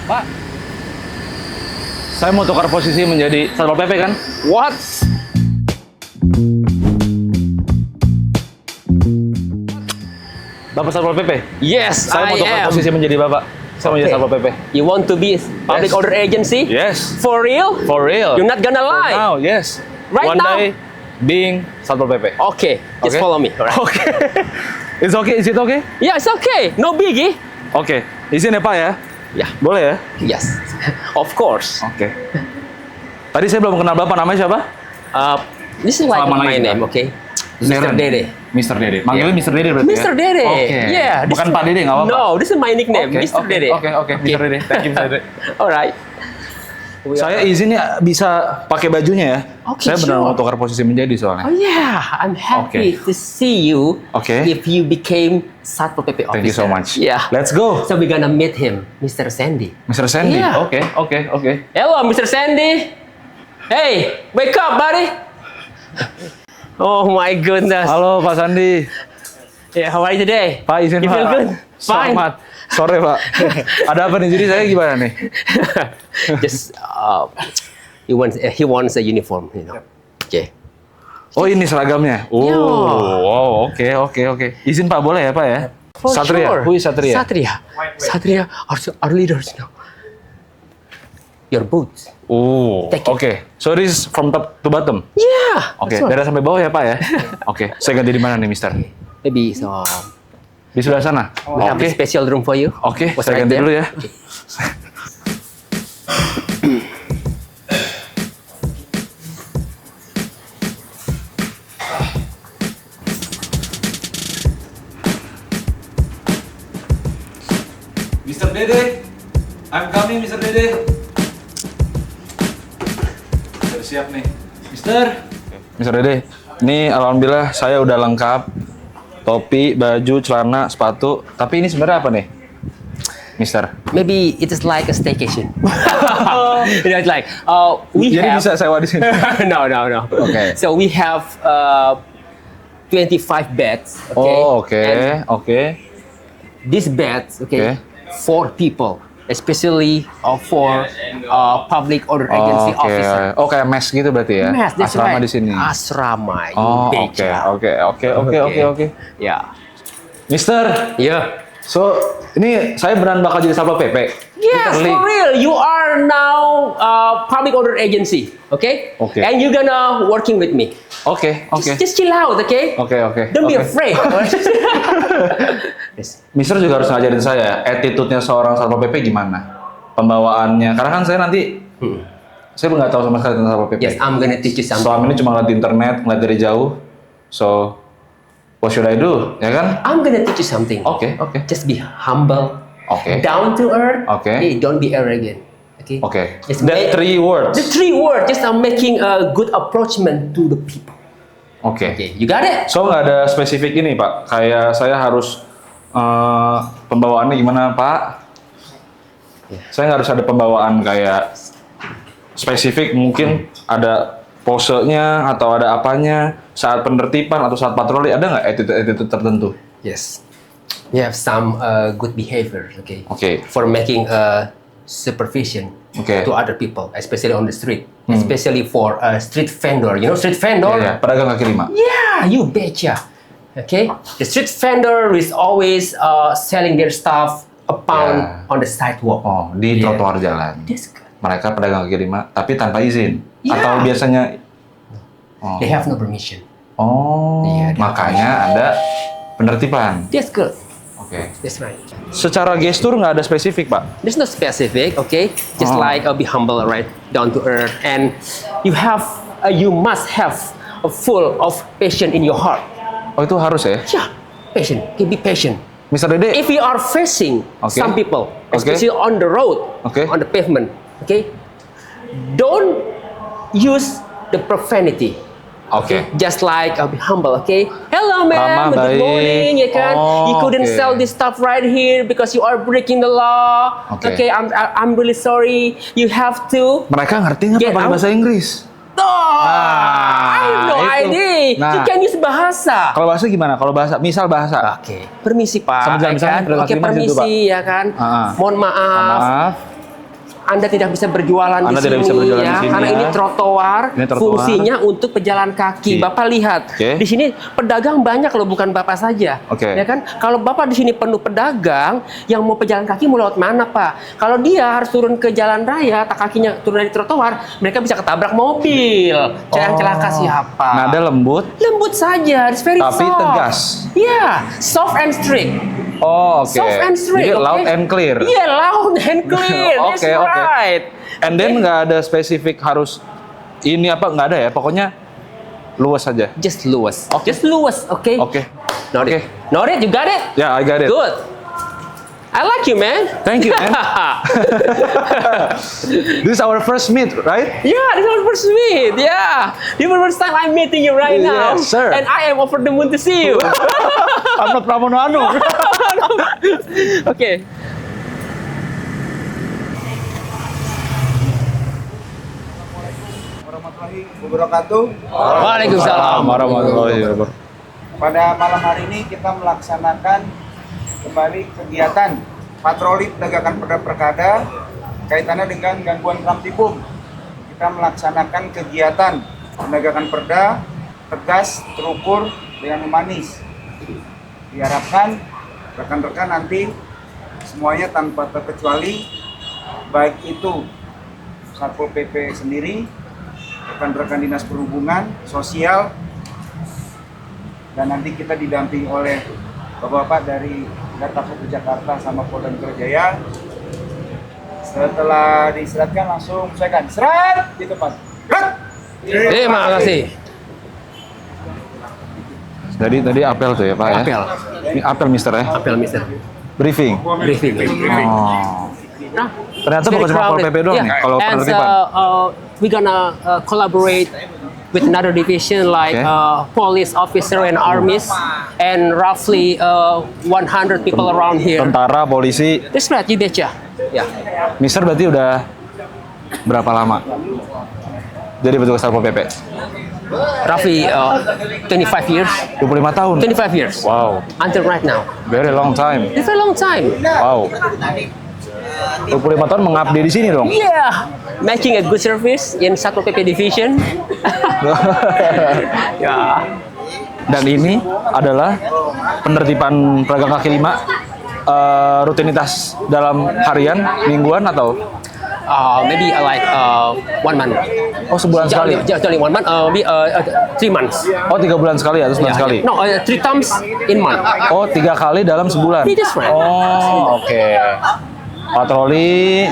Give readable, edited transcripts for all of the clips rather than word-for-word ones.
Pak, saya mau tukar posisi menjadi Satpol PP kan? What? Bapak Satpol PP? Yes, Saya mau I tukar am. posisi menjadi Bapak. Saya mau jadi Satpol PP. You want to be public Yes. order agency? Yes, For real? for real. You're not gonna lie. Now, yes. Right One now? day, being Satpol PP. Okay, just Okay. follow me. Alright. Oke. It's okay, is it okay? Yeah, it's okay. No biggie. Oke. Izin ya Pak ya? Yeah. Boleh ya? Yes. Of course. Oke. Tadi saya belum kenal Bapak, namanya siapa? This is like Selama my lagi, name, Pak. okay? Mr. Deren. Dede. Mr. Dede. Manggilnya Yeah. Mr. Dede berarti ya? Mr. Dede. Oke. Yeah. this Bukan is- Pak Dede, nggak apa-apa? No, this is my nickname, Oke, Mr. oke, Dede. Oke, Mr. Dede. Thank you, Mr. Dede. Alright. Saya izin ya bisa pakai bajunya ya. Oke, Saya benar sure. mau tukar posisi menjadi soalnya. Oh yeah, I'm happy to see you. Okay. If you became Satpol PP officer. Thank you so much. Yeah. Let's go. So we're gonna meet him, Mr. Sandy. Mr. Sandy. Yeah. Oke. Hello, Mr. Sandy. Hey, wake up, buddy. Oh my goodness. Halo Pak Sandi. Yeah, how are you today? Pak izin You Pak. feel good? Fine. Selamat sore Pak. Ada apa nih? Jadi saya gimana nih? Just he wants a uniform, you know. Okay. Oh ini seragamnya. Oh, Yeah. wow, oke. Izin Pak boleh ya Pak ya? For Satria. sure. Who is Satria? Satria are leaders, you know. Your boots. Oh, Take it. oke. So this is from top to bottom. Yeah. Oke, that's right. dari sampai bawah ya Pak ya? Oke, saya ganti di mana nih Mister? Maybe so. Di sebelah sana? We have a special room for you. Oke, Was saya right ganti there. dulu ya. Mr. Dede, I'm coming Mr. Dede. Sudah siap nih. Mr. Dede, ini alhamdulillah saya udah lengkap. Topi, baju, celana, sepatu. Tapi ini sebenarnya apa nih? Mister. Maybe it is like a staycation. You know, it's like we Jadi have. bisa sewa di sini. No. Okay. So we have 25 beds. Okay. Oh, oke, And oke. these beds, okay, Okay. for people, especially for public order agency Oke. officer. Oh, kayak mes gitu berarti ya? Yes, that's Asrama right. di sini. Asrama. You Oh, oke, betcha. oke. Yeah. Mister, Yeah. so ini saya beneran bakal jadi Satpol PP. Yes, Literally. for real. You are now public order agency, okay? Okay. And you're gonna working with me. Oke. Just chill out, okay? Oke. Don't be Oke. afraid. Yes. Mister juga harus ngajarin saya, attitude-nya seorang Satpol PP gimana? Pembawaannya. Karena kan saya nanti, saya nggak tahu sama sekali tentang Satpol PP. Yes, I'm gonna teach you something. Selama ini cuma ngeliat di internet, ngeliat dari jauh. So, what should I do? Ya kan? I'm gonna teach you something. Oke. Just be humble. Oke. Down to earth. Okay. Hey, don't be arrogant. Okay. Oke. Just That make- three words. The 3 words. Just making a good approachment to the people. Oke. Okay, you got it? So nggak ada spesifik ini Pak. Kayak saya harus pembawaannya gimana Pak? Saya nggak harus ada pembawaan kayak spesifik. Mungkin ada posenya atau ada apanya saat penertiban atau saat patroli, ada nggak attitude tertentu? Yes. You have some good behavior, okay? Oke. For making supervision Okay. to other people, especially on the street, especially for a street vendor. You know, street vendor. Ya, pedagang kaki lima. Yeah, you betcha. Okay, the street vendor is always selling their stuff a pound Yeah. on the sidewalk. Oh, di Yeah. trotoar jalan. That's good. Mereka pedagang kaki lima, tapi tanpa izin. Yeah. Atau biasanya, They have no permission. Iya, Iya, makanya ada penertiban. That's good. Oke. That's right. Secara gestur nggak ada spesifik Pak. There's no specific, okay? Just Oh. like be humble, right? Down to earth, and you must have a full of passion in your heart. Oh itu harus ya? Yeah, patient. Okay, be patient. Mister Dede. If you are facing Okay. some people, Okay. especially on the road, Okay. on the pavement, okay, don't use the profanity. Oke. Just like be humble, okay? Hello, Ramah, ma'am. Good baik. morning, ya kan? Oh, You couldn't okay. sell this stuff right here because you are breaking the law. Okay. I'm really sorry. You have to. Mereka ngerti nggak Get pakai out. bahasa Inggris? Oh, I have no itu. idea. Nah. You can use bahasa. Kalau bahasa gimana? Kalau bahasa, misal bahasa. Oke, permisi Pak. Sama jalan ya misalnya kan? terima Oke, kasih, Mas, itu, permisi ya kan. Ah. Mohon maaf. Maaf. Anda tidak bisa berjualan Anda di sini, tidak bisa berjualan di sini, karena ya. ini trotoar, Ini trotoar. fungsinya untuk pejalan kaki. Oke. Bapak lihat, Oke. di sini pedagang banyak loh, bukan Bapak saja. Oke. Ya kan? Kalau Bapak di sini penuh pedagang, yang mau pejalan kaki mau lewat mana, Pak? Kalau dia harus turun ke jalan raya, tak kakinya turun dari trotoar, mereka bisa ketabrak mobil. Yang celaka siapa? Nada lembut. Lembut saja, it's very Tapi soft. tegas. Iya, soft and strict. Oh, oke. Soft and straight. Jadi loud okay? and clear. Iya, loud and clear. That's Oke, oke. right. And then nggak ada spesifik harus ini apa, nggak ada ya. Pokoknya luas saja. Just luas. Oke. Just luas, okay? Oke. Not Oke. it. Not it. You got it? Ya, I got it. Good. I like you, man. Thank you, man. This is our first meet, right? Yeah, this is our first meet. Yeah. This is the first time I'm meeting you right now. Yes, sir. And I am over the moon to see you. I'm not Pramono Anu. Okay. Warahmatullahi wabarakatuh. Waalaikumsalam. Warahmatullahi wabarakatuh. Pada malam hari ini kita melaksanakan kembali kegiatan patroli penegakan perda kaitannya dengan gangguan Kamtipum. Kita melaksanakan kegiatan penegakan perda tegas, terukur, dengan humanis. Diharapkan rekan-rekan nanti semuanya tanpa terkecuali, baik itu Satpol PP sendiri, rekan-rekan dinas perhubungan, sosial, dan nanti kita didampingi oleh bapak-bapak dari Datapolda Jakarta sama Polda Metro Jaya. Setelah diseratkan langsung saya kan serat di tempat. Terima kasih. Tadi apel tuh ya, Pak ya? Apel. Ini apel, Mister ya? Apel, Mister. Briefing. Briefing. Oh. Nah, Ternyata it's very bukan cuma Pol crowded. PP doang Yeah. nih, kalau And penertiban. we gonna collaborate with another division like Okay. police officer and armies, and roughly 100 people around here. Tentara, polisi. That's right, you betcha. Yeah. Mister berarti udah berapa lama jadi petugas Satpol PP? Roughly 25 years. 25 tahun. 25 years. Wow, Until right now. very long time. It's a long time. Wow. 25 tahun mengabdi di sini dong. Yeah. Making a good service in Satpol PP division. Yeah. Dan ini adalah penertiban pedagang kaki lima, rutinitas dalam harian, mingguan atau? Maybe like 1 month. Oh, sebulan sekali. Just only 1 month. Maybe 3 months. Oh, 3 bulan sekali atau sebulan sekali? No, 3 times in month. Oh, 3 kali dalam sebulan. It is right. Oh, oke. Patroli,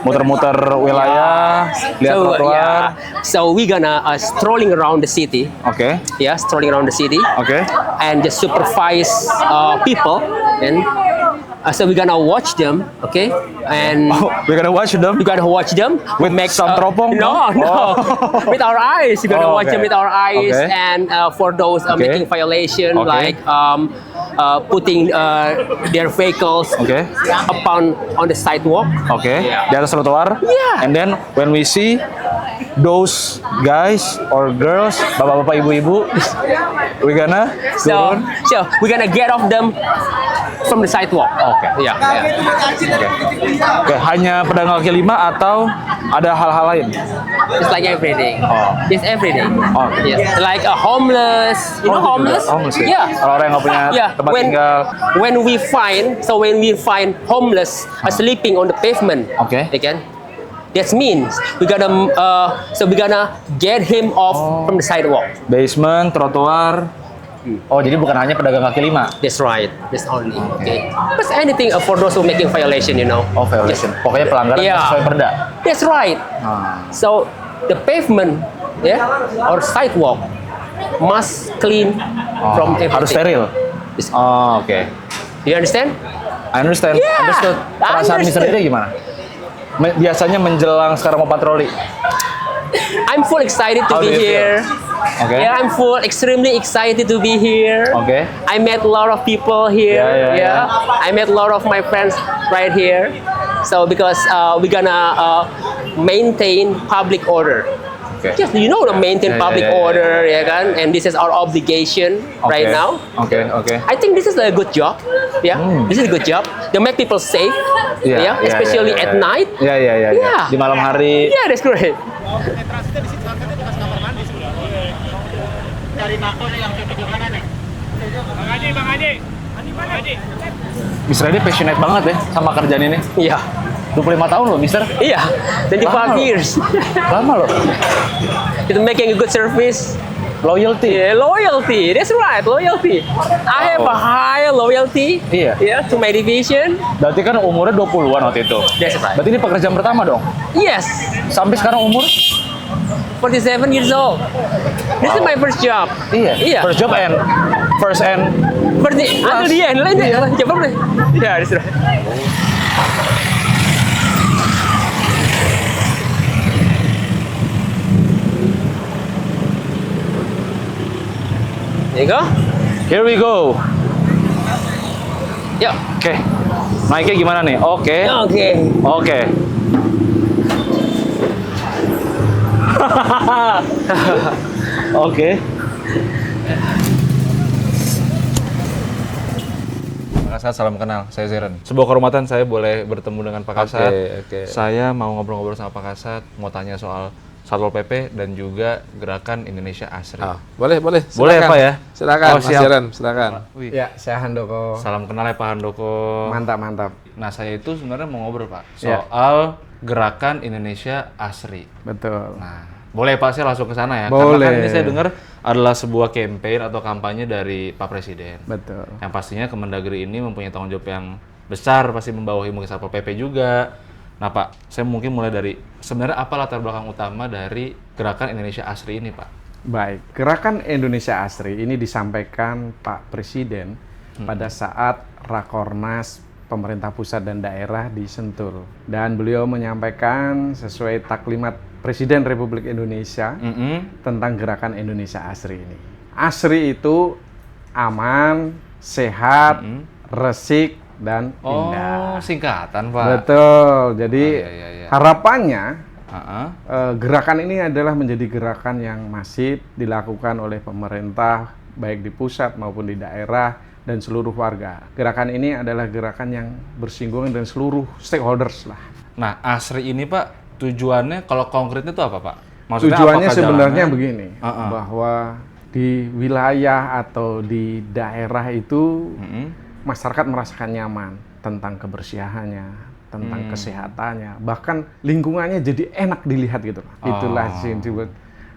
muter-muter wilayah, lihat trotoar. So we gonna strolling around the city. Oke, Yeah, strolling around the city oke. and just supervise people, and so we gonna watch them, okay? And Oh, we're gonna watch them. you gotta watch them With some teropong, No, no? no. Oh. With our eyes, you gotta Oh, watch okay. them with our eyes, Okay. and for those Okay. making violation, Okay. like putting their vehicles Okay. upon on the sidewalk. Oke, Yeah. di atas trotoar. Yeah. And then when we see those guys or girls, bapak-bapak, ibu-ibu, we gonna So, turun. so we're gonna get off them from the sidewalk. Oke. Yeah. Oke, hanya pedagang kaki lima atau ada hal-hal lain? It's like everything. Oh. It's everything. Oh. Yes. Like a homeless. You know Oh, homeless? homeless ya? Yeah. Kalau orang yang nggak punya Yeah. tempat tinggal. When we find homeless sleeping on the pavement. Okay. Again. That means we gonna get him off from the sidewalk. Basement, trotoar. Oh, jadi bukan hanya pedagang kaki lima. That's right. That's only. Okay. But anything for those who making violation, you know. Oh, violation. Pokoknya pelanggaran Yeah. sesuai perda. That's right. Ah. So the pavement, yeah, or sidewalk must clean from everything. Harus steril. It's- Oh, oke. You understand? I understand. Yeah, Understood. Perasaan understood. Mister sendiri gimana? Biasanya menjelang sekarang mau patroli. I'm full excited to How do be you feel? here. Okay. Yeah, I'm extremely excited to be here. Okay. I met a lot of people here. Yeah. I met a lot of my friends right here. So because we're gonna maintain public order. Oke. Just you know, to maintain Yeah, public yeah, yeah, order, ya kan? And this is our obligation right now. Oke. I think this is a good job, ya. This is a good job. To make people safe, Iya, ya, especially at night. Iya. Yeah. Di malam hari. Yeah, that's great. Transitnya di situ, transitnya bekas kamar mandi sebenarnya. Cari Mako nih yang cocok yang mana nih? Bang Haji. Mister Edi passionate banget ya sama kerjaan ini. Iya. 25 tahun loh, Mister. Iya. 25 Lama loh. years. Lama loh. It's making a good service. Loyalty. Yeah, loyalty. That's right, loyalty. I have a high loyalty. Iya. Yeah, to my division. Berarti kan umurnya 20-an waktu itu. That's right. Berarti ini pekerjaan pertama dong? Yes, Sampai sekarang umur? 47 years old. This is my first job. Iya. First job and first and Until the end. Coba deh. Yeah, that's right. There you go. here we go. Yuk. Oke. Naiknya gimana nih? Oke. Oke. Oke. Oke. Pak Kasat, salam kenal. Saya Zeren. Sebuah kehormatan saya boleh bertemu dengan Pak Kasat. Oke. Saya mau ngobrol-ngobrol sama Pak Kasat, mau tanya soal Satpol PP dan juga Gerakan Indonesia Asri. Boleh. Boleh Silakan. Pak ya? Silakan, Oh, Mas siap. Jaren, silakan. Wih. Ya, saya Handoko. Salam kenal ya Pak Handoko. Mantap. Nah, saya itu sebenarnya mau ngobrol Pak Ya. soal Gerakan Indonesia Asri. Betul. Nah, boleh Pak saya langsung ke sana ya? Boleh. Karena kan ini saya dengar adalah sebuah campaign atau kampanye dari Pak Presiden. Betul. Yang pastinya Kemendagri ini mempunyai tanggung jawab yang besar, pasti membawahi mungkin Satpol PP juga. Nah Pak, saya mungkin mulai dari sebenarnya apa latar belakang utama dari Gerakan Indonesia Asri ini Pak? Baik, Gerakan Indonesia Asri ini disampaikan Pak Presiden pada saat Rakornas pemerintah pusat dan daerah di Sentul. Dan beliau menyampaikan sesuai taklimat Presiden Republik Indonesia tentang Gerakan Indonesia Asri ini. Asri itu aman, sehat, resik, dan indah. Oh, singkatan Pak. Betul. Jadi iya. harapannya Heeh. gerakan ini adalah menjadi gerakan yang masif dilakukan oleh pemerintah baik di pusat maupun di daerah dan seluruh warga. Gerakan ini adalah gerakan yang bersinggungan dengan seluruh stakeholders lah. Nah, Asri ini Pak, tujuannya kalau konkretnya itu apa Pak? Maksudnya Tujuannya apakah sebenarnya jalannya? begini, bahwa di wilayah atau di daerah itu masyarakat merasakan nyaman tentang kebersihannya, tentang kesehatannya, bahkan lingkungannya jadi enak dilihat gitu. Itulah sih yang disebut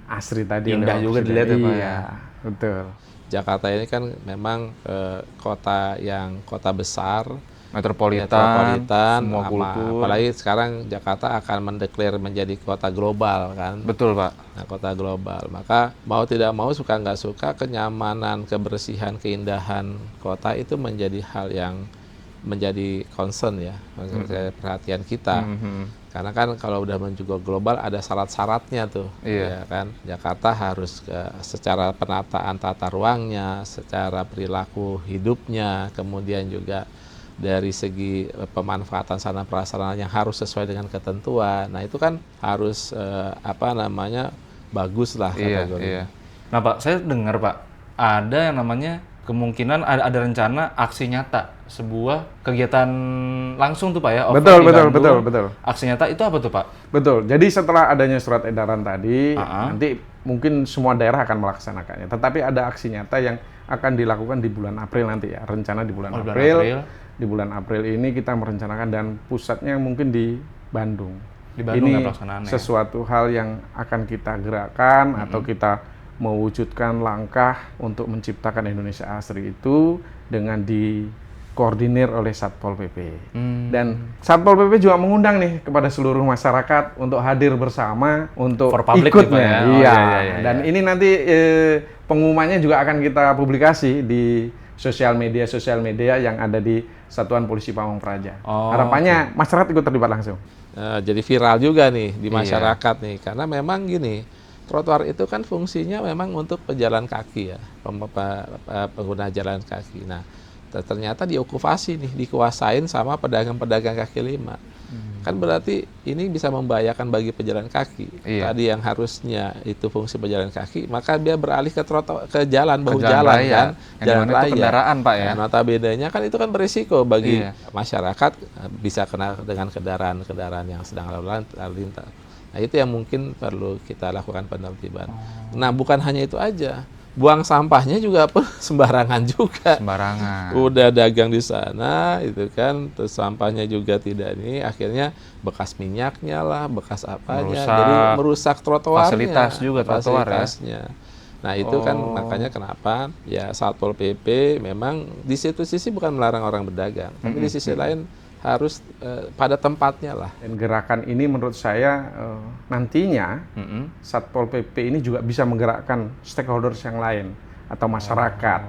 Asri tadi. Indah oleh juga Presiden. dilihat ya, Pak, ya. Iya, betul. Jakarta ini kan memang kota besar, Metropolitan, semua sama- kultur. apalagi sekarang Jakarta akan mendeklar menjadi kota global kan. Betul Pak. Nah, kota global. Maka mau tidak mau, suka nggak suka, kenyamanan, kebersihan, keindahan kota itu menjadi hal yang menjadi concern ya, maksudnya perhatian kita. Karena kan kalau udah menuju global ada syarat-syaratnya tuh, Iya. ya kan. Jakarta harus secara penataan tata ruangnya, secara perilaku hidupnya, kemudian juga dari segi pemanfaatan sarana prasarana yang harus sesuai dengan ketentuan. Nah itu kan harus bagus lah kategorinya. Iya. Nah Pak, saya dengar Pak, ada yang namanya kemungkinan ada rencana aksi nyata, sebuah kegiatan langsung tuh Pak ya? Betul, offline di betul, Bandung. betul. Aksi nyata itu apa tuh Pak? Betul. Jadi setelah adanya surat edaran tadi, Uh-uh. nanti mungkin semua daerah akan melaksanakannya. Tetapi ada aksi nyata yang akan dilakukan di bulan April nanti ya. Rencana di bulan Oh, bulan April. April. Di bulan April ini kita merencanakan dan pusatnya mungkin di Bandung. Di Bandung ini ya pelaksanaannya. sesuatu hal yang akan kita gerakan atau kita mewujudkan langkah untuk menciptakan Indonesia Asri itu dengan dikoordinir oleh Satpol PP. Dan Satpol PP juga mengundang nih kepada seluruh masyarakat untuk hadir bersama untuk For public ikut nih, Pak, ya? nih. Oh, Iya. iya. Dan ini nanti pengumumannya juga akan kita publikasi di sosial media yang ada di Satuan Polisi Pamong Praja. Oh, Harapannya masyarakat ikut terlibat langsung. Jadi viral juga nih di Iya. masyarakat nih, karena memang gini, trotoar itu kan fungsinya memang untuk pejalan kaki ya, pengguna jalan kaki. Nah, ternyata diokupasi nih, dikuasain sama pedagang-pedagang kaki lima. Kan berarti ini bisa membahayakan bagi pejalan kaki. Iya. Tadi yang harusnya itu fungsi pejalan kaki, maka dia beralih ke jalan, bahu Ke jalan raya. kan, Yang dimana itu kendaraan, Pak, ya? Nah, notabene-nya kan itu kan berisiko bagi Iya. masyarakat, bisa kena dengan kendaraan yang sedang lalu lintas. Nah, itu yang mungkin perlu kita lakukan penertiban. Nah, bukan hanya itu aja. Buang sampahnya juga sembarangan juga. Sembarangan. Udah dagang di sana, itu kan, terus sampahnya juga tidak ini, akhirnya bekas minyaknya lah, bekas apanya, jadi merusak trotoarnya. Fasilitas juga trotoar, ya? Fasilitasnya. Nah, itu kan makanya kenapa ya Satpol PP memang di situ sisi bukan melarang orang berdagang, tapi di sisi lain harus pada tempatnya lah. Dan gerakan ini menurut saya nantinya Satpol PP ini juga bisa menggerakkan stakeholders yang lain atau masyarakat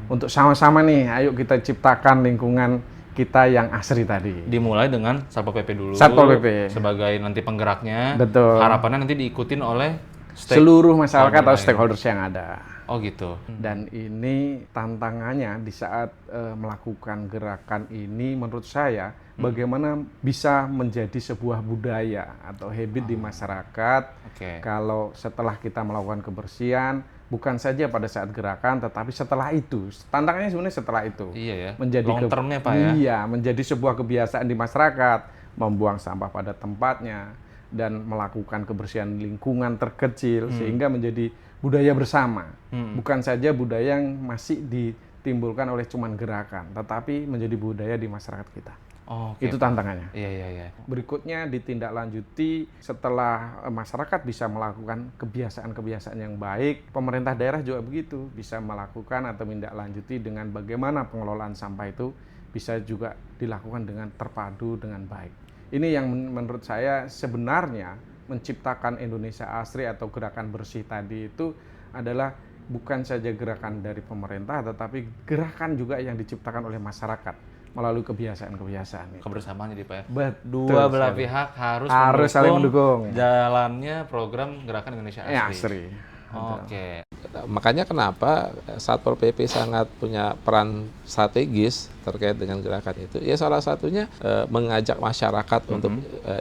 untuk sama-sama nih, ayo kita ciptakan lingkungan kita yang asri tadi. Dimulai dengan Satpol PP dulu. Satpol PP. Sebagai nanti penggeraknya. Betul. Harapannya nanti diikutin oleh Seluruh masyarakat atau lain. stakeholders yang ada. Oh gitu. Dan ini tantangannya di saat melakukan gerakan ini menurut saya bagaimana bisa menjadi sebuah budaya atau habit di masyarakat. Oke. Kalau setelah kita melakukan kebersihan bukan saja pada saat gerakan tetapi setelah itu. Tantangannya sebenarnya setelah itu. Iya ya. Menjadi Long term-nya, Pak, ya. Iya, menjadi sebuah kebiasaan di masyarakat, membuang sampah pada tempatnya dan melakukan kebersihan lingkungan terkecil sehingga menjadi budaya bersama. Bukan saja budaya yang masih ditimbulkan oleh cuman gerakan, tetapi menjadi budaya di masyarakat kita. Oh, Itu tantangannya. Iya, iya, iya. Berikutnya ditindaklanjuti setelah masyarakat bisa melakukan kebiasaan-kebiasaan yang baik, pemerintah daerah juga begitu, bisa melakukan atau menindaklanjuti dengan bagaimana pengelolaan sampah itu bisa juga dilakukan dengan terpadu dengan baik. Ini yang menurut saya sebenarnya menciptakan Indonesia Asri atau gerakan bersih tadi itu adalah bukan saja gerakan dari pemerintah, tetapi gerakan juga yang diciptakan oleh masyarakat melalui kebiasaan-kebibiasaan itu. Kebersamaan jadi Pak ya. Betul Dua belah sekali. pihak harus saling mendukung. jalannya program Gerakan Indonesia Asri. Ya, Asri. Oke. Makanya kenapa Satpol PP sangat punya peran strategis terkait dengan gerakan itu. Ya salah satunya mengajak masyarakat untuk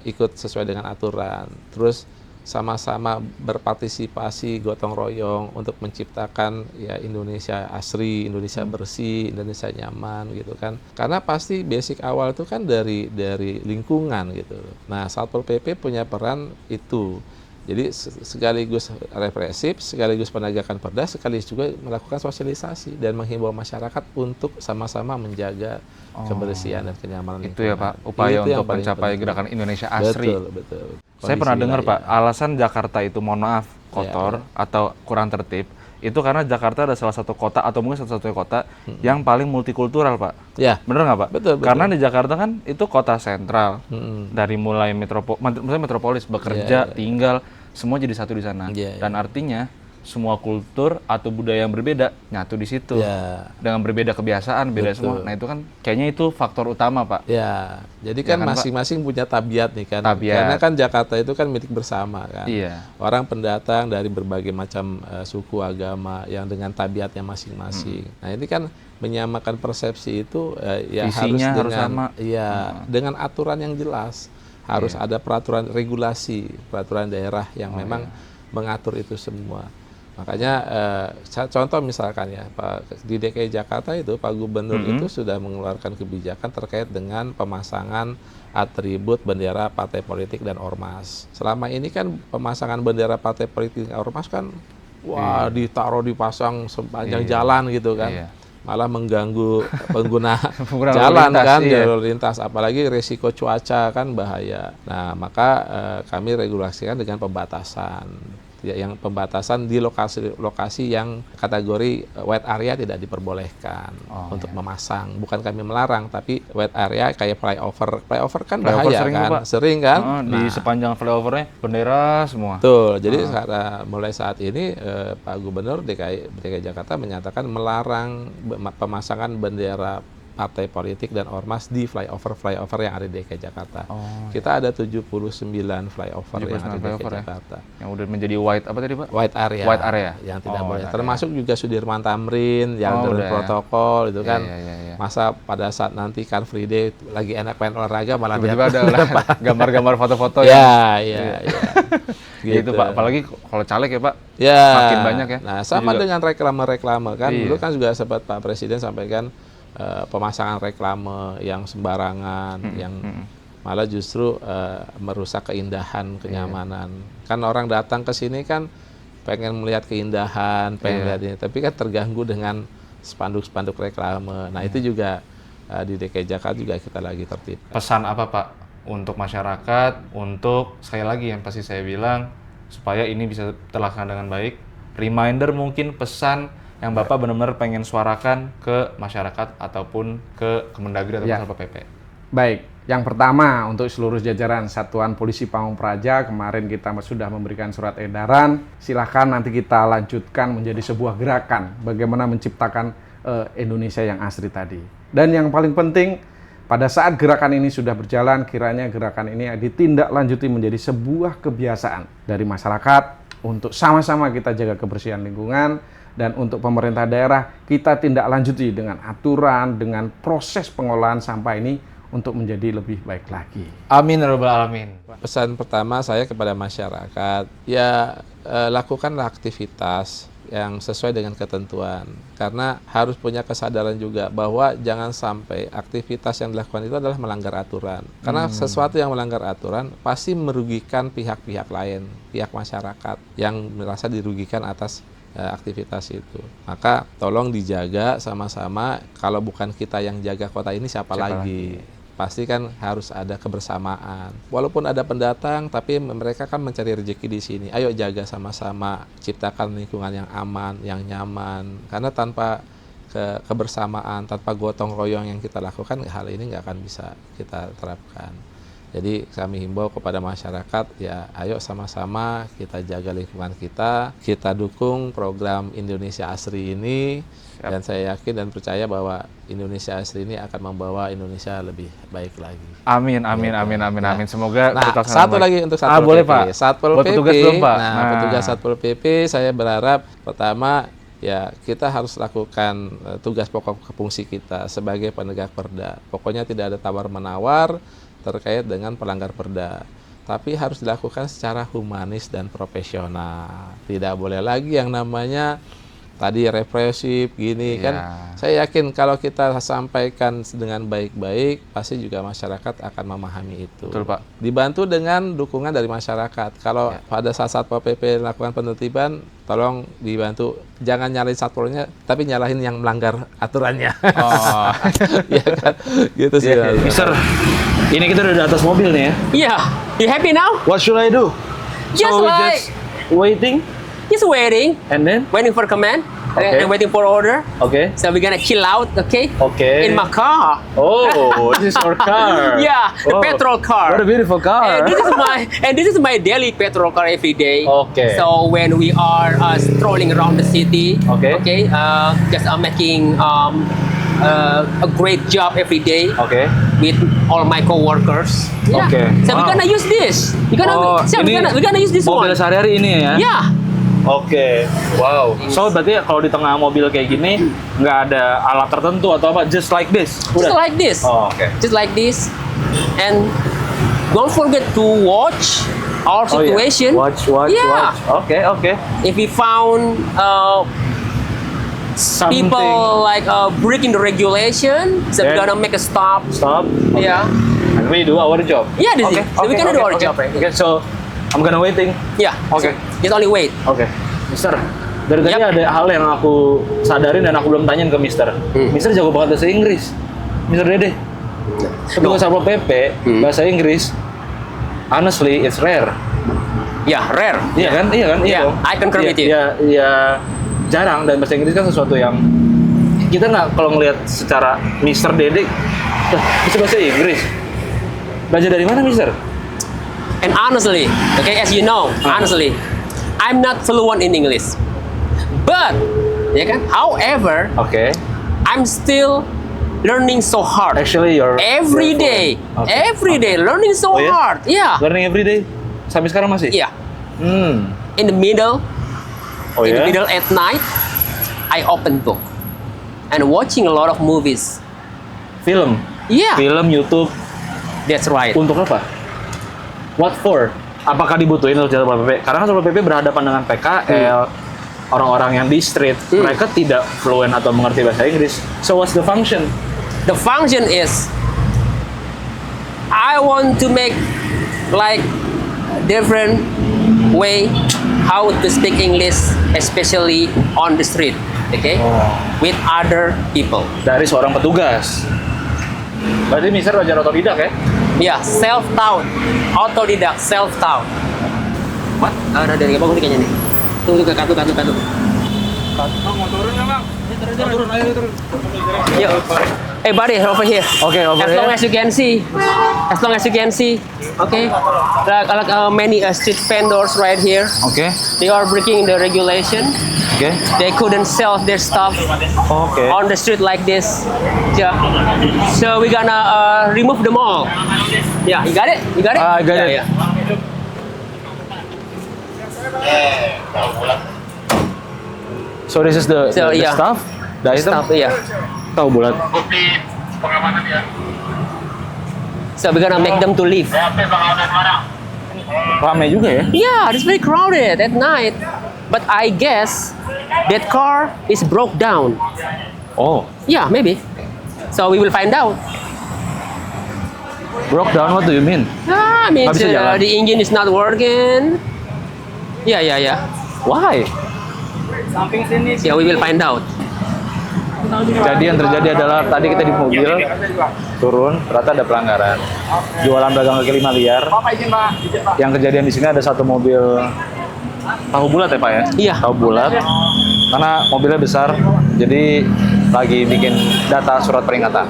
ikut sesuai dengan aturan. Terus sama-sama berpartisipasi gotong royong untuk menciptakan ya Indonesia asri, Indonesia bersih, Indonesia nyaman gitu kan. Karena pasti basic awal itu kan dari lingkungan gitu. Nah, Satpol PP punya peran itu. Jadi sekaligus represif, sekaligus penegakan perda, sekaligus juga melakukan sosialisasi dan menghimbau masyarakat untuk sama-sama menjaga kebersihan dan kenyamanan Itu ya lingkungan. Pak, upaya Itu yang untuk paling mencapai penting. Gerakan Indonesia Asri. Betul, betul. Saya pernah dengar Pak, alasan Jakarta itu mohon maaf kotor Iya. atau kurang tertib, itu karena Jakarta ada salah satu kota atau mungkin satu-satunya kota yang paling multikultural Pak. Ya, Bener nggak Pak? Betul, betul. Karena di Jakarta kan itu kota sentral, Mm-mm. dari mulai maksudnya metropolis bekerja, Iya, iya. tinggal, semua jadi satu di sana. Iya, Dan artinya semua kultur atau budaya yang berbeda nyatu di situ. Ya. Dengan berbeda kebiasaan, beda Betul. semua. Nah itu kan kayaknya itu faktor utama Pak. Ya, jadi kan kan, Pak? masing-masing punya tabiat nih kan. Tabiat. Karena kan Jakarta itu kan milik bersama kan. Iya. Orang pendatang dari berbagai macam suku agama yang dengan tabiatnya masing-masing. Nah, ini kan menyamakan persepsi itu ya Visinya harus dengan sama. iya, dengan aturan yang jelas. Harus Iya. ada peraturan regulasi, peraturan daerah yang memang mengatur itu semua. Makanya contoh misalkan ya Pak, di DKI Jakarta itu Pak Gubernur itu sudah mengeluarkan kebijakan terkait dengan pemasangan atribut bendera partai politik dan ormas. Selama ini kan pemasangan bendera partai politik dan ormas kan wah ditaruh dipasang sepanjang jalan gitu kan. Iya. Malah mengganggu pengguna Pengguna jalan lalu lintas, kan, iya. jalur lintas, apalagi risiko cuaca kan bahaya. Nah, maka kami regulasikan dengan pembatasan. Ya, yang pembatasan di lokasi yang kategori white area tidak diperbolehkan untuk memasang. Bukan kami melarang, tapi white area kayak flyover. Flyover kan Flyover bahaya sering tuh, kan, Pak. sering kan. Di sepanjang flyovernya bendera semua. Betul. Jadi mulai saat ini Pak Gubernur DKI Jakarta menyatakan melarang pemasangan bendera partai politik dan ormas di flyover yang ada di DKI Jakarta. Kita ada 79 flyover yang ada di 79 DKI flyover ya. Jakarta. Yang udah menjadi white apa tadi Pak? White area. White area. Yang tidak Oh, boleh. white area. Termasuk juga Sudirman Tamrin yang Oh, dengan udah ya. protokol itu kan. Iya, iya, iya. Masa pada saat nanti Car Free Day lagi enak main olahraga malah Tiba-tiba dia ada gambar-gambar foto-foto ya. gitu Pak. Apalagi kalau caleg ya Pak, Ya. makin banyak ya. Nah, sama Itu juga. dengan reklame-reklame kan. Iya. Dulu kan juga sempat Pak Presiden sampaikan pemasangan reklame yang sembarangan, yang malah justru merusak keindahan, kenyamanan. Kan orang datang ke sini kan pengen melihat keindahan, pengen lihat ini, tapi kan terganggu dengan spanduk-spanduk reklame. Nah, itu juga di DKI Jakarta juga kita lagi tertib. Pesan apa Pak untuk masyarakat, untuk sekali lagi yang pasti saya bilang supaya ini bisa terlaksana dengan baik. Reminder mungkin pesan yang Bapak benar-benar pengen suarakan ke masyarakat ataupun ke Kemendagri atau Satpol PP. Baik, yang pertama untuk seluruh jajaran Satuan Polisi Pamong Praja, kemarin kita sudah memberikan surat edaran. Silahkan nanti kita lanjutkan menjadi sebuah gerakan bagaimana menciptakan Indonesia yang asri tadi. Dan yang paling penting, pada saat gerakan ini sudah berjalan, kiranya gerakan ini ditindaklanjuti menjadi sebuah kebiasaan dari masyarakat untuk sama-sama kita jaga kebersihan lingkungan. Dan untuk pemerintah daerah, kita tindak lanjuti dengan aturan, dengan proses pengolahan sampah ini untuk menjadi lebih baik lagi. Amin ya rabbal alamin. Pesan pertama saya kepada masyarakat, ya lakukanlah aktivitas yang sesuai dengan ketentuan. Karena harus punya kesadaran juga bahwa jangan sampai aktivitas yang dilakukan itu adalah melanggar aturan. Karena sesuatu yang melanggar aturan pasti merugikan pihak-pihak lain, pihak masyarakat yang merasa dirugikan atas aktivitas itu. Maka tolong dijaga sama-sama. Kalau bukan kita yang jaga kota ini, siapa lagi? Pasti kan harus ada kebersamaan. Walaupun ada pendatang, tapi mereka kan mencari rezeki di sini. Ayo jaga sama-sama, ciptakan lingkungan yang aman, yang nyaman. Karena tanpa kebersamaan, tanpa gotong royong yang kita lakukan, hal ini nggak akan bisa kita terapkan. Jadi kami himbau kepada masyarakat, ya ayo sama-sama kita jaga lingkungan kita dukung program Indonesia Asri ini. Dan saya yakin dan percaya bahwa Indonesia Asri ini akan membawa Indonesia lebih baik lagi. Amin, amin, amin, amin, amin. Semoga Nah, terlaksana satu baik. lagi untuk Satpol boleh, PP. Pak. Satpol Buat PP. petugas belum, Pak. Nah, petugas Satpol PP saya berharap pertama ya kita harus lakukan tugas pokok fungsi kita sebagai penegak perda. Pokoknya tidak ada tawar-menawar terkait dengan pelanggar perda. Tapi harus dilakukan secara humanis dan profesional. Tidak boleh lagi yang namanya tadi represif gini kan. Saya yakin kalau kita sampaikan dengan baik-baik pasti juga masyarakat akan memahami itu. Betul, Pak. Dibantu dengan dukungan dari masyarakat. Kalau pada saat Satpol PP lakukan penertiban, tolong dibantu jangan nyalahin satpolnya tapi nyalahin yang melanggar aturannya. Oh. Ya kan? Gitu sih. Mister, ini kita udah di atas mobil nih ya. Yeah. You happy now? What should I do? Just we like- waiting Just waiting. and then Waiting for command. Okay. And waiting for order. okay. So we're gonna chill out, okay? Okay. In my car. Oh, this is our car. Yeah, the Oh, petrol car. What a beautiful car. And this is my daily petrol car every day. Okay. So when we are strolling around the city, Okay. just making a great job every day Okay. with all my coworkers. Yeah. Okay. So we're Wow. gonna use this. We're gonna use this mobil one. sehari-hari ini ya? Yeah. Oke. Wow. So berarti kalau di tengah mobil kayak gini nggak ada alat tertentu atau apa? Just like this. Just like this. Oh, oke. Just like this. And don't forget to watch our Oh, yeah. situation. Watch. Yeah. Oke. If we found Something. people like breaking the regulation, so we're Then- gonna make a stop. Stop. Okay. Yeah. And we do our job. Yeah, this is- so we can do our job. Okay, so I'm gonna waiting. Yeah. Okay. So just only wait. Oke. Mister, dari tadi Yap. ada hal yang aku sadarin dan aku belum tanyain ke Mister. Mister jago banget bahasa Inggris. Mister Dede. Petugas Satpol PP bahasa Inggris. Honestly, it's rare. Yeah, rare. Iya kan? Iya kan? Yeah, dong. I concur with you. Iya, jarang dan bahasa Inggris kan sesuatu yang kita nggak kalau ngelihat secara Mister Dede bisa bahasa Inggris. Belajar dari mana, Mister? And honestly, okay, as you know, honestly, I'm not fluent in English. But, ya kan? However, Oke. I'm still learning so hard. Actually, you're Every day, Okay. every day, learning so Oh, ya? hard. Yeah. Learning every day. Sampai sekarang masih? Yeah. Hmm. In the middle, Oh in ya? the middle at night, I open book and watching a lot of movies. Film. Yeah, Film, YouTube. that's right. Untuk apa? What for? Apakah dibutuhin untuk Satpol PP? Karena kan Satpol PP berhadapan dengan PKL, orang-orang yang di street, mereka tidak fluent atau mengerti bahasa Inggris. So what's the function? The function is I want to make like different way how to speak English, especially on the street, okay, with other people. Dari seorang petugas. Berarti Mister belajar otodidak ya? Yeah, self-taught, autodidact, self-taught. What? Ada dari abang ini kayaknya nih. Tunggu kartu. Mau turun nggak bang? Turun, ayo turun. Yo. Hey buddy, over here. Okay, over As long here. as you can see. As long as you can see. Okay. Like many street vendors right here. Oke. They are breaking the regulation. Oke. They couldn't sell their stuff Oke. on the street like this. Yeah. So we're gonna remove them all. Yeah, you got it? You got it? I got Yeah, it. yeah. So this is the yeah. stuff, the item. Stuff, yeah. Tahu bulat. So we're gonna make them to leave. Ramai juga ya. Yeah, it's very crowded at night. But I guess that car is broke down. Oh, Yeah, maybe. So we will find out. broke down. What do you mean? Ah, I mean, Nggak bisa jalan. the engine is not working. Yeah. Why? Samping sini. Yeah, we will find out. Jadi yang terjadi adalah tadi kita di mobil turun, ternyata ada pelanggaran. Jualan dagang kaki lima liar. Bapak izin pak, Pak. Yang kejadian di sini ada satu mobil tahu bulat ya Pak ya? Iya. Tahu bulat. Karena mobilnya besar, jadi lagi bikin data surat peringatan.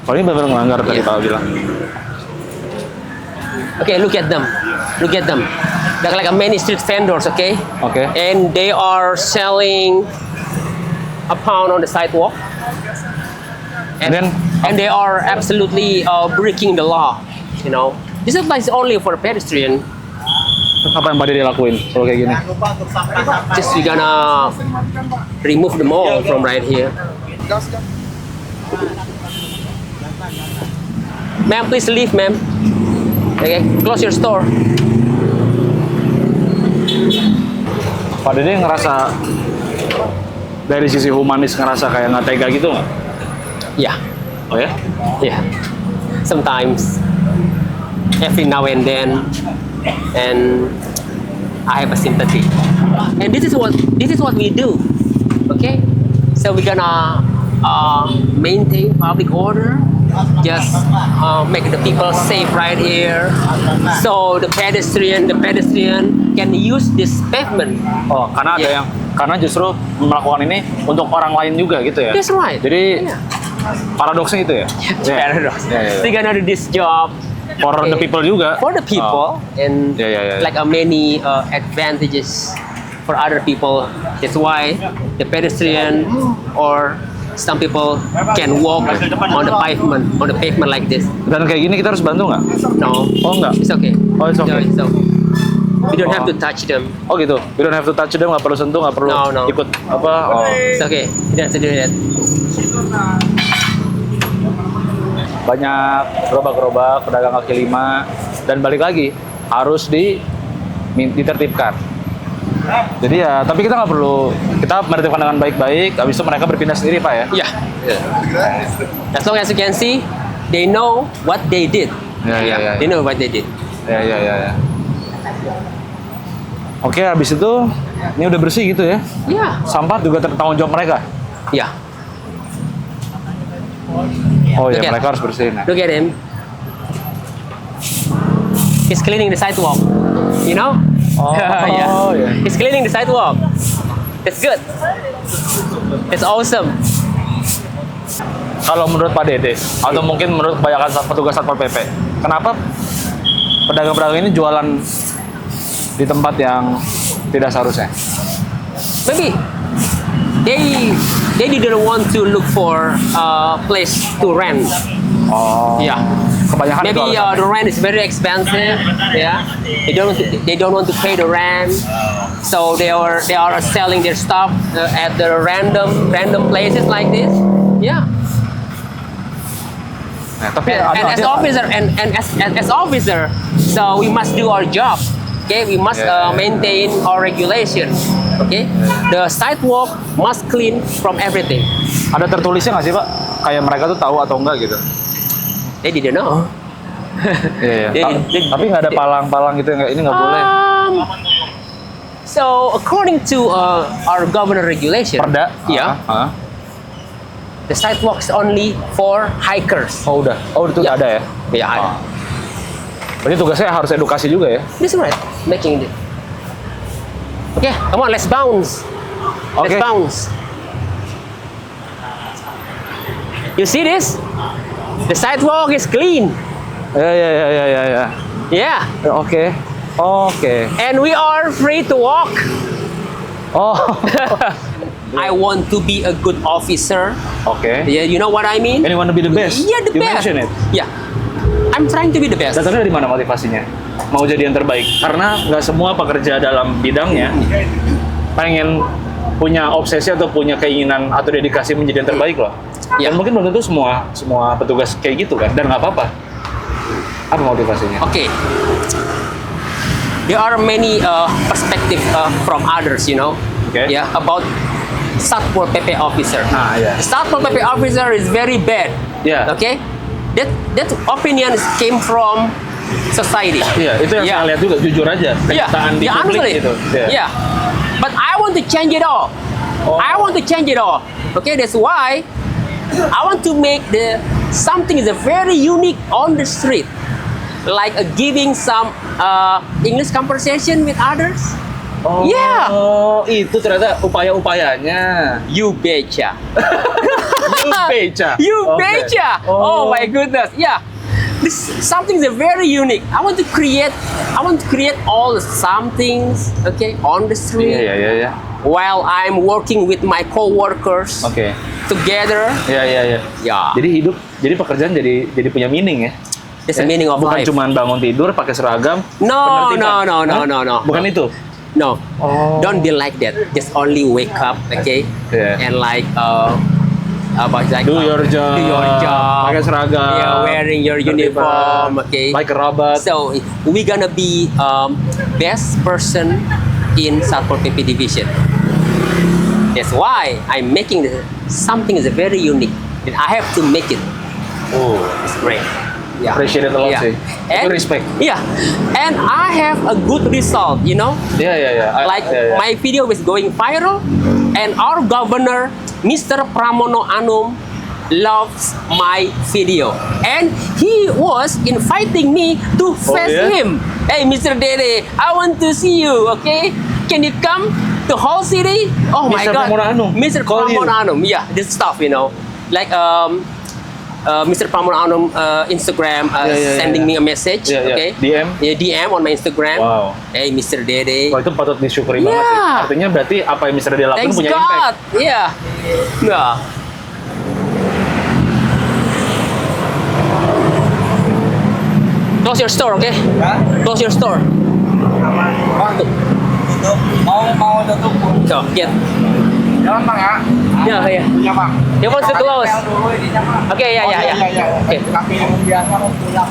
Kalau ini benar-benar melanggar tadi Iya. Pak bilang. Okay, look at them. Look at them. They're like a many street vendors, okay? Oke. And they are selling a pound on the sidewalk. And then- and they are absolutely breaking the law. You know, this applies only for pedestrian. Apa yang Pak Dede lakuin kalau kayak gini? Just we're gonna remove them all from right here. Ma'am, please leave, ma'am. Okay, close your store. Pak Dede ngerasa dari sisi humanis ngerasa kayak nggak tega gitu nggak? Yeah, Oh ya? yeah. Sometimes, every now and then, and I have a sympathy. And this is what we do. Okay, so we're gonna maintain public order. Just make the people safe right here, so the pedestrian can use this pavement. Oh, karena ada Yeah. yang karena justru melakukan ini untuk orang lain juga gitu ya? That's right. Jadi Yeah. paradoksnya itu ya? It's paradox. Yeah. We're gonna do this job For the people juga. for the people, and Yeah. like many advantages for other people. That's why the pedestrian or some people can walk on the pavement like this. Dan kayak gini kita harus bantu nggak? No, Oh nggak? it's okay. Oh, it's okay. No, it's okay. We don't have Oh. to touch them. Oh gitu. We don't have to touch them, nggak perlu sentuh, nggak perlu No. ikut apa? Oh. It's okay. We don't have to do that. Banyak gerobak-gerobak pedagang kaki lima dan balik lagi harus ditertibkan. Jadi ya, tapi kita nggak perlu, kita menertibkan dengan baik-baik. Habis itu mereka berpindah sendiri Pak ya? Yeah. As long as you can see, they know what they did. Yeah. They know what they did. Ya. Oke, habis itu ini udah bersih gitu ya. Yeah. Sampah juga tanggung jawab mereka. Yeah. Oh ya, Look at- mereka harus bersihin ya. Look at him. He's cleaning the sidewalk. You know? Oh, yeah. He's cleaning the sidewalk. That's good. That's awesome. Kalau menurut Pak Dede atau mungkin menurut kebanyakan petugas Satpol PP, kenapa pedagang-pedagang ini jualan di tempat yang tidak seharusnya? Maybe they didn't want to look for a place to rent. Oh. Yeah. Kebanyakan itu Maybe alasannya. the rent is very expensive. Yeah, they don't want to pay the rent, so they are selling their stuff at the random places like this. Yeah. Nah, tapi And as officer as officer, so we must do our job. Okay, we must maintain our regulation. Okay, the sidewalk must clean from everything. ada tertulisnya nggak sih Pak? Kayak mereka tuh tahu atau enggak gitu? They didn't know. Iya, iya. Tapi nggak ada palang-palang gitu, nggak, ini nggak boleh. So according to our governor regulation, Perda? yeah, the sidewalk is only for hikers. Oh udah, itu nggak ada ya? Yeah, Oh. Berarti tugasnya harus edukasi juga ya? this is right, making it. Okay, come on, let's bounce. Okay. Let's bounce. You see this? The sidewalk is clean. Ya. Yeah, Oke. and we are free to walk. Oh. I want to be a good officer. Oke. Yeah, you know what I mean? And you want to be the best? Yeah, the You best. mention it. Yeah, I'm trying to be the best. Datangnya dari mana motivasinya? Mau jadi yang terbaik? Karena nggak semua pekerja dalam bidangnya pengen punya obsesi atau punya keinginan atau dedikasi menjadi yang terbaik loh. Ya. Dan mungkin belum tentu semua petugas kayak gitu kan, dan nggak apa-apa. Apa motivasinya? Okay. There are many perspective from others, you know. Okay. Yeah, about Satpol PP officer. Ah, yeah. The Satpol PP officer is very bad. Yeah. Okay. That opinion came from society. Iya, itu yang Yeah. saya lihat juga, jujur aja. Yeah, Kenyataan di yeah, publik honestly. gitu. Iya. Yeah. But I want to change it all. Oh. I want to change it all. Okay, that's why I want to make something is a very unique on the street, like giving some English conversation with others. Oh, Yeah. itu ternyata upaya-upayanya. You betcha. You betcha. You Oke. betcha. Oh my goodness. Yeah. This something is very unique. I want to create all the somethings, okay, on the street Iya. while I'm working with my co-workers Oke. together. Iya. Yeah. Jadi pekerjaan jadi punya meaning ya. That's the meaning of Bukan life. cuma bangun tidur pakai seragam. No, penertiban. no. Bukan itu. No. Oh. Don't be like that. Just only wake up, okay? Yeah. And like Do your job. Do your job. Pakai seragam. Yeah, wearing your Penertiban. uniform, okay? Like a robot. So we gonna be best person in Satpol PP division. That's why I'm making something is very unique. And I have to make it. Oh, It's great. Yeah. appreciate it a lot Yeah. sih. Itu respect. Yeah. And I have a good result, you know? Iya. My video is going viral, and our governor, Mr. Pramono Anum, loves my video, and he was inviting me to face yeah? him. Hey, Mr. Dede, I want to see you. Okay, can you come to Whole City? Oh my Mr. God, Pramono Anum Mr. call you? Pramono Anum. Yeah, this stuff, you know, like Mr. Pramono Anum Instagram sending me a message. Yeah. Okay, DM? Yeah, DM on my Instagram. Wow. Hey, Mr. Dede. Wah, itu patut disyukuri banget sih. Yeah. Artinya berarti apa yang Mr. Dede lakukan Thanks punya God. impact. Yeah. Yeah. Close your store, okay? Close your store. Tutup. Mau tutup pun. So, get. Jangan bang ya. Yeah, yeah. Punya bang. He wants to close. Yang dulu ininya bang. Okay, yeah. Okay, Tapi yang biasa mau pulang.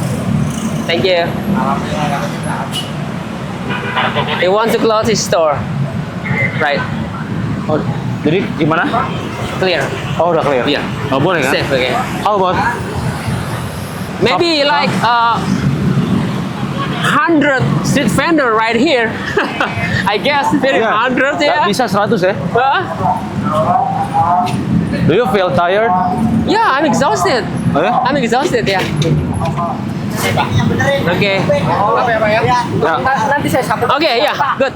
thank you. Alhamdulillah. He wants to close his store. Right. Oh, jadi gimana? Clear. Oh, udah clear. Iya. Oh, boleh kan? Safe, okay. How about Maybe like 100 street vendor right here. I guess maybe 100, Nggak yeah. bisa 100 ya? Huh? Do you feel tired? Yeah, I'm exhausted. Oh, ya? I'm exhausted, yeah. Okay. Apa ya bang ya? Ya. Nanti saya sambung. Okay, yeah, good.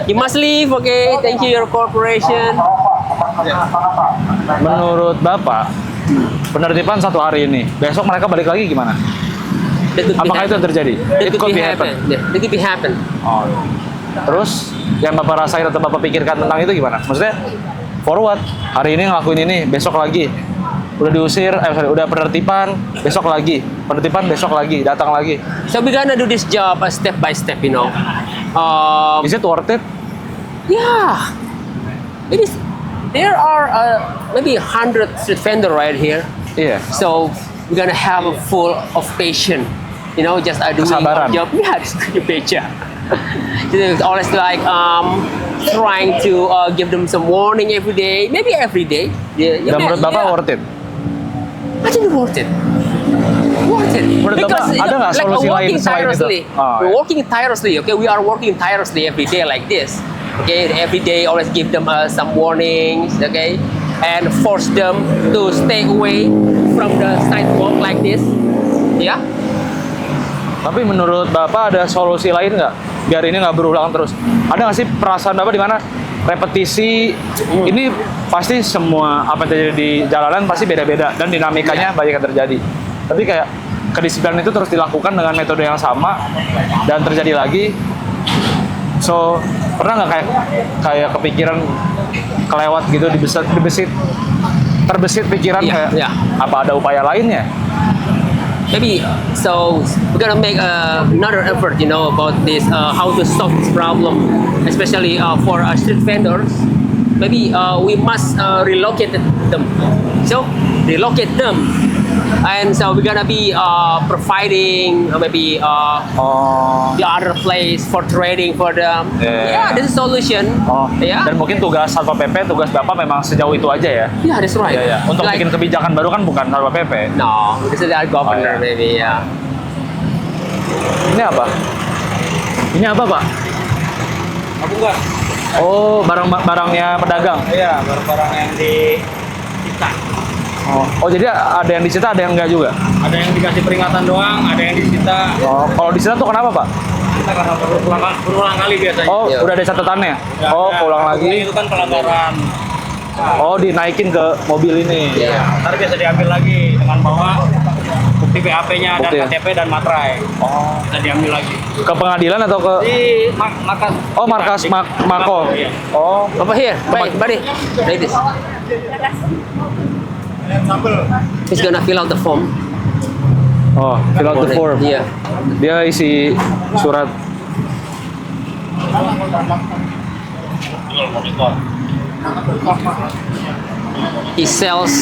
You must leave, okay? Thank you, your corporation. Menurut Bapak, penertiban 1 hari ini, besok mereka balik lagi gimana? That could be Apakah itu yang terjadi? That It could could be be happen. happen. Yeah, that could be happen. Oh. Terus yang Bapak rasain atau Bapak pikirkan tentang itu gimana? Maksudnya forward, hari ini ngelakuin ini, besok lagi. udah diusir, udah penertiban, besok lagi, penertiban besok lagi, datang lagi. So we're gonna do this job step by step, you know. Is it worth it? Yeah, maybe there are maybe 100 street vendor right here. Iya. So we're gonna have a full of patient, you know, just doing Kesabaran. our job. Yeah, just doing patient. It's always like trying to give them some warning every day, maybe every day. Yeah, Dan menurut Bapak yeah. worth it? I think worth it. Worth it. Menurut Bapak, ada nggak solusi lain working selain itu? tirelessly. Oh, We're iya. working tirelessly. Okay, we are working tirelessly every day like this. Okay, every day always give them some warnings. Okay, and force them to stay away from the sidewalk like this. Yeah. Tapi menurut Bapak ada solusi lain nggak? Biar ini nggak berulang terus. Ada nggak sih perasaan Bapak di mana repetisi ini pasti semua apa yang terjadi di jalanan pasti beda-beda dan dinamikanya banyak yang terjadi. Tapi kayak kedisiplinan itu terus dilakukan dengan metode yang sama dan terjadi lagi. So pernah nggak kayak kepikiran kelewat gitu terbesit pikiran Iya, kayak iya. apa ada upaya lainnya? Maybe so we're gonna make another effort, you know, about this how to solve this problem, especially for street vendors. Maybe we must relocate them. So relocate them, and so we're gonna be providing maybe the other place for trading for them. Yeah. Yeah, this is solution. Oh, Yeah. dan mungkin tugas Satpol PP, tugas Bapak memang sejauh itu aja ya? Yeah, that's right. Iya, iya. Untuk Like- bikin kebijakan baru kan bukan Satpol PP. No, this is our governor, Oh, yeah. maybe. Yeah. Ini apa? Ini apa, Pak? Tabungan. Oh, barangnya pedagang. Iya, barang-barang yang disita. Oh, jadi ada yang disita, ada yang enggak juga? Ada yang dikasih peringatan doang, ada yang disita. Oh, kalau disita tuh kenapa, Pak? Kita karena berulang kali biasanya. Oh, Iya. udah ada catatannya? Ya, Oh, ya. pulang Ini lagi. Itu kan pelanggaran. Oh, dinaikin ke mobil ini. Iya. Ntar biasa diambil lagi dengan bawa bukti BAP-nya dan Bukti ya? KTP dan materai. Oh. Bisa diambil lagi. Ke pengadilan atau ke... Di markas. Oh, markas Mako. Iya. Oh, Over here, buddy. Like this. He's gonna fill out the form. oh, fill out the form. Yeah. Dia isi surat. He sells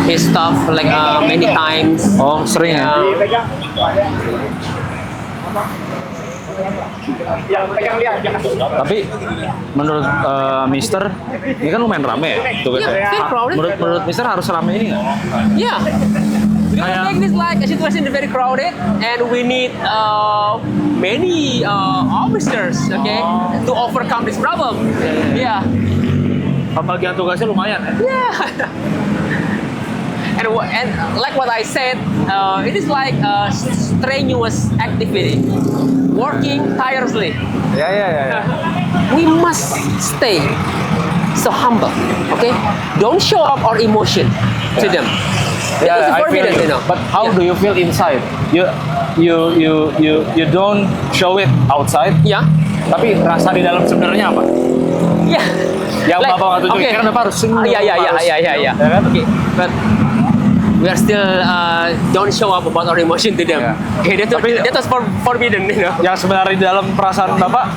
his stuff like many times. Oh, sering ya? Tapi menurut Mister, ini kan lumayan rame ya tugasnya. Iya, very crowded. Menurut Mister harus rame ini nggak? Yeah. We're gonna make this like a situation very crowded, and we need many officers, okay, to overcome this problem. Yeah. Pembagian tugasnya lumayan ya? Yeah. And like what I said, it is like a strenuous activity, working tirelessly. Ya. We must stay so humble, okay? Don't show up our emotion to them. Yeah, It's I feel forbidden, it. you know. But how do you feel inside? You don't show it outside. Yeah. Tapi rasa di dalam sebenarnya apa? Yeah. Yang Bapak nggak tunjukin, kan Bapak harus senyum, Yeah. Ya kan? Okay, but we are still don't show up about our emotion to them. Yeah. Okay, that was forbidden, you know. Yang sebenarnya di dalam perasaan Bapak,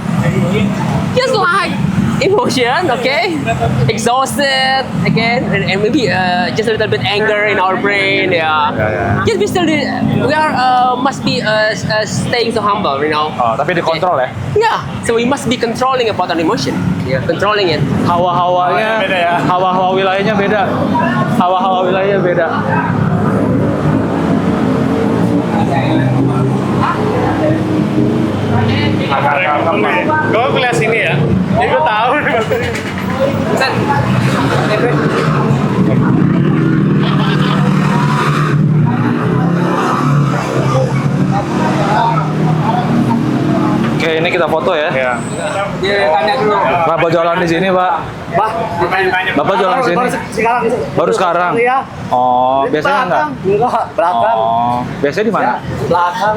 Just like emotion, okay, exhausted again, and maybe just a little bit anger in our brain. Yeah. Yes, we are must be staying so humble, you know. tapi dikontrol ya. Yeah, so we must be controlling about our emotion. Yeah, controlling it. Hawa-hawanya beda ya. Hawa-hawa wilayahnya beda. Hawa-hawa wilayahnya beda. Gue kuliah sini ya. Jadi gue tahu. Set. Oke, ini kita foto ya. Iya. Dia tanya dulu. Bapak jualan di sini, Pak. Bapak jualan di sini. Baru sekarang. Iya. Oh, biasanya enggak? Enggak, belakang. Oh, biasanya di mana? Belakang.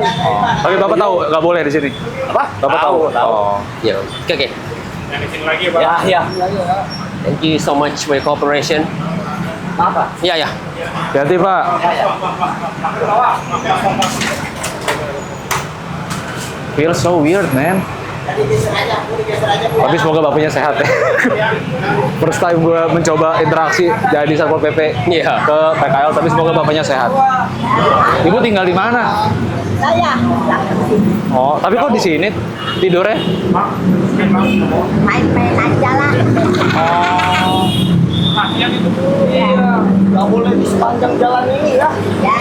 Tapi Bapak tahu nggak boleh di sini. Apa? Bapak tahu. Oh. Yeah. Okay. Yang di sini lagi, Pak. Ya, ya. Thank you so much for your cooperation. Iya, ya. Hati-hati Pak. Feel so weird, man. Tapi semoga bapaknya sehat ya. First time gue mencoba interaksi jadi Satpol PP Iya. ke PKL, tapi semoga bapaknya sehat. Ibu tinggal di mana? Saya Oh, tapi kok di sini tidurnya? main-main aja lah. Oh, Nggak boleh di sepanjang jalan ini ya. Ya.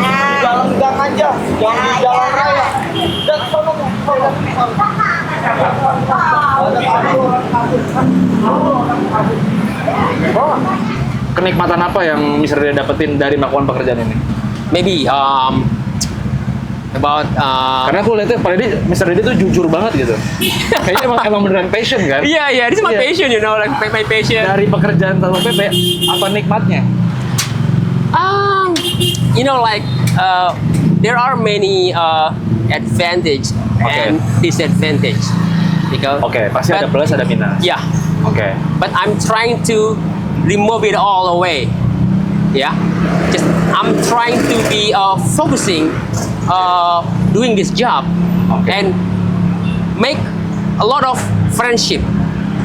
Jalan gang aja, jangan di jalan raya. Dan sono kenikmatan apa yang Mr. Dede dapetin dari melakukan pekerjaan ini? Maybe about Karena aku lihatnya Pak Dede, Mr. Dede tuh jujur banget gitu. Kayaknya emang beneran passion kan? yeah, this is my Iya. passion, you know, like my passion. Dari pekerjaan Satpol PP, apa nikmatnya? You know, like there are many advantage Okay. and disadvantage. Because Oke, pasti ada but- plus, ada minus. Yeah, Oke. but I'm trying to remove it all away. Yeah, just I'm trying to be focusing doing this job Okay. and make a lot of friendship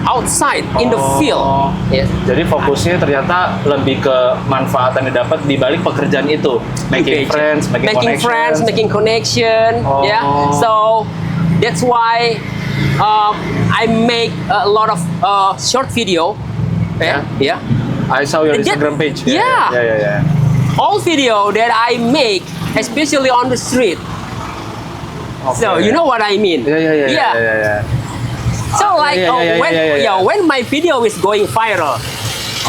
outside in the field. Yes. Jadi fokusnya ternyata lebih ke manfaat yang didapat di balik pekerjaan itu. Making friends, making friends, making connection. Oh. Yeah. So that's why I make a lot of short video. Yeah. I saw your Yeah. Instagram page. Yeah. Yeah. All video that I make, especially on the street. So you know what I mean? Yeah. So like Yeah. when my video is going viral,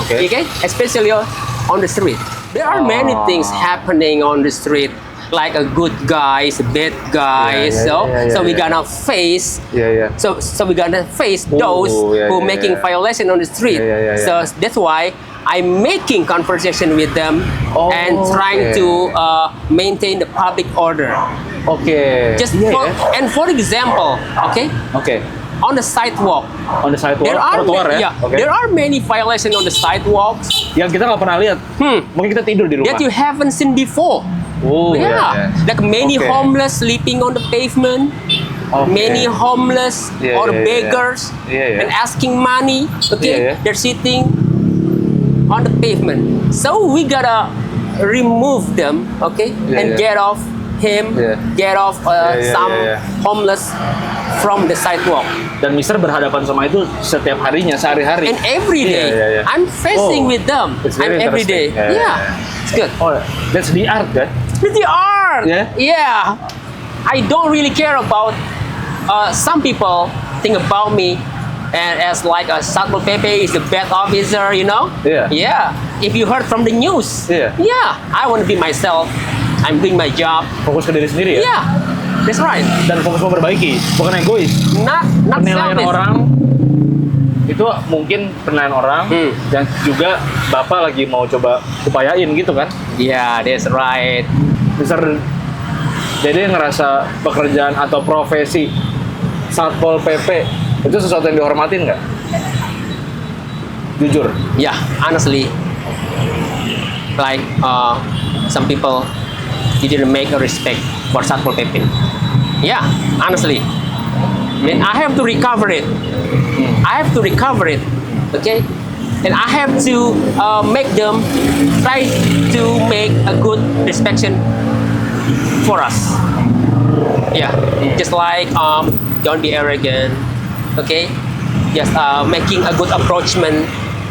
okay, especially on the street, there are many things happening on the street, like a good guys, bad guys. So we gonna face. Yeah. So we gonna face those who making violation on the street. Yeah. So that's why I'm making conversation with them and trying to maintain the public order. Oke. Just for example, okay, Oke. on the sidewalk, On the sidewalk, there are trotoar ya. Oke. there are many violations on the sidewalks Yang kita nggak pernah lihat. Mungkin kita tidur di rumah. that you haven't seen before. Oh, Yeah, like many Okay. homeless sleeping on the pavement, Okay. many homeless Yeah, or yeah, yeah. beggars Yeah. and asking money. Okay, Yeah. they're sitting on the pavement. So we gotta remove them. Okay, and get off him, get off some homeless from the sidewalk. Dan Mister berhadapan sama itu setiap harinya, sehari-hari. And every day, Yeah. I'm facing Oh, with them. it's very I'm every day. interesting. Yeah, it's good. Oh, that's the art kan? With the art. Yeah? Yeah. I don't really care about some people think about me and as like a Satpol PP is a bad officer, you know? Yeah. Yeah. If you heard from the news. Yeah. Yeah. I want to be myself. I'm doing my job. Fokus ke diri sendiri ya? Yeah. That's right. Dan fokus memperbaiki, bukan egois. Not Penilaian selfish. orang itu mungkin penilaian orang dan juga Bapak lagi mau coba upayain gitu kan? Yeah, that's right. Mister jadi ngerasa pekerjaan atau profesi Satpol PP itu sesuatu yang dihormatin nggak? Jujur. Yeah, honestly, like some people didn't make a respect for Satpol PP. Yeah, honestly, I mean I have to recover it. I have to recover it. Okay, and I have to make them try to make a good inspection for us. Yeah, just like don't be arrogant. Okay, just making a good approachment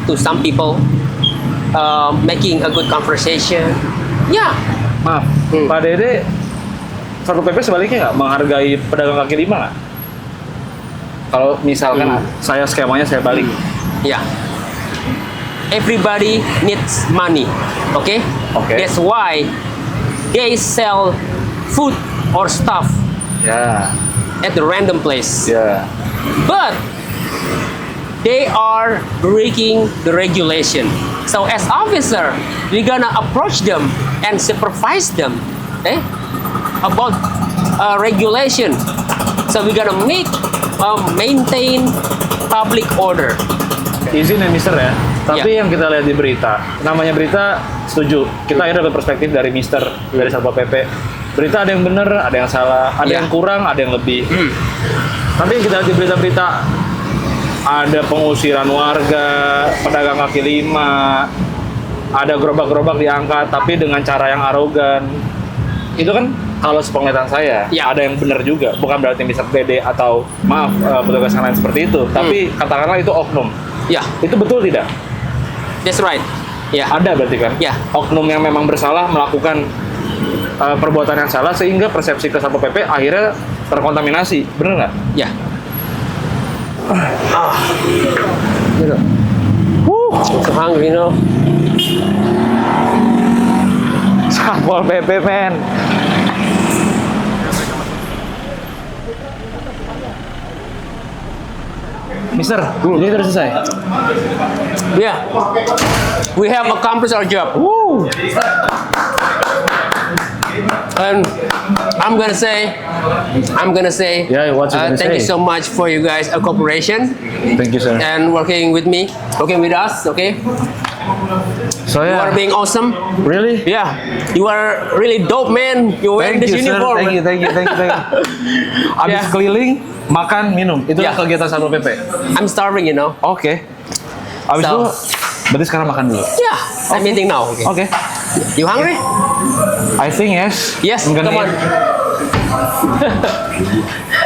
to some people, making a good conversation. Yeah. Maaf, Pak Dede, Satpol PP sebaliknya nggak menghargai pedagang kaki lima nggak? Kalau misalkan saya skemanya saya balik, Yeah. Everybody needs money. Okay? Okay. That's why they sell food or stuff ya, at the random place. ya, But they are breaking the regulation. So as officer, we're gonna approach them and supervise them about regulation. So we're gonna maintain public order. izin ya Mister ya. Tapi yang kita lihat di berita, namanya berita setuju. Kita akhirnya dapat perspektif dari Mister, dari Satpol PP. Berita ada yang benar, ada yang salah, ada Iya. yang kurang, ada yang lebih. Tapi yang kita lihat di berita-berita, ada pengusiran warga, pedagang kaki lima, ada gerobak-gerobak diangkat, tapi dengan cara yang arogan. Itu kan kalau sepenglihatan saya, Ya. ada yang benar juga. Bukan berarti Mister PD atau maaf petugas yang lain seperti itu. Tapi katakanlah itu oknum. Ya, Itu betul tidak? that's right. Ya, Ada berarti kan? Ya. Oknum yang memang bersalah melakukan perbuatan yang salah sehingga persepsi ke Satpol PP akhirnya terkontaminasi. Bener nggak? ya. You know. So hungry, you know. Satpol PP, men. Mister, ini sudah selesai. Yeah, we have accomplished our job. And I'm gonna say, Yeah, what you gonna thank you say? so much for you guys' cooperation Thank you, sir. and working with me, working with us. Okay, So you are being awesome. really? Yeah, you are really dope, man. You wearing Thank this you, sir. uniform. Thank you. Abis Yeah. keliling, makan, minum. Itu Yeah. kegiatan Satpol PP. I'm starving, you know. Oke. Abis So- itu, berarti sekarang makan dulu. Yeah, I'm eating now. Okay. Oke. You hungry? I think yes. Yes. I'm gonna Come on. eat.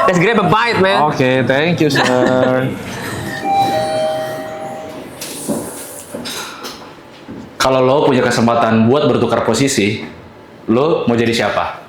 Let's grab a bite, man. Oke, thank you, sir. Kalau lo punya kesempatan buat bertukar posisi, lo mau jadi siapa?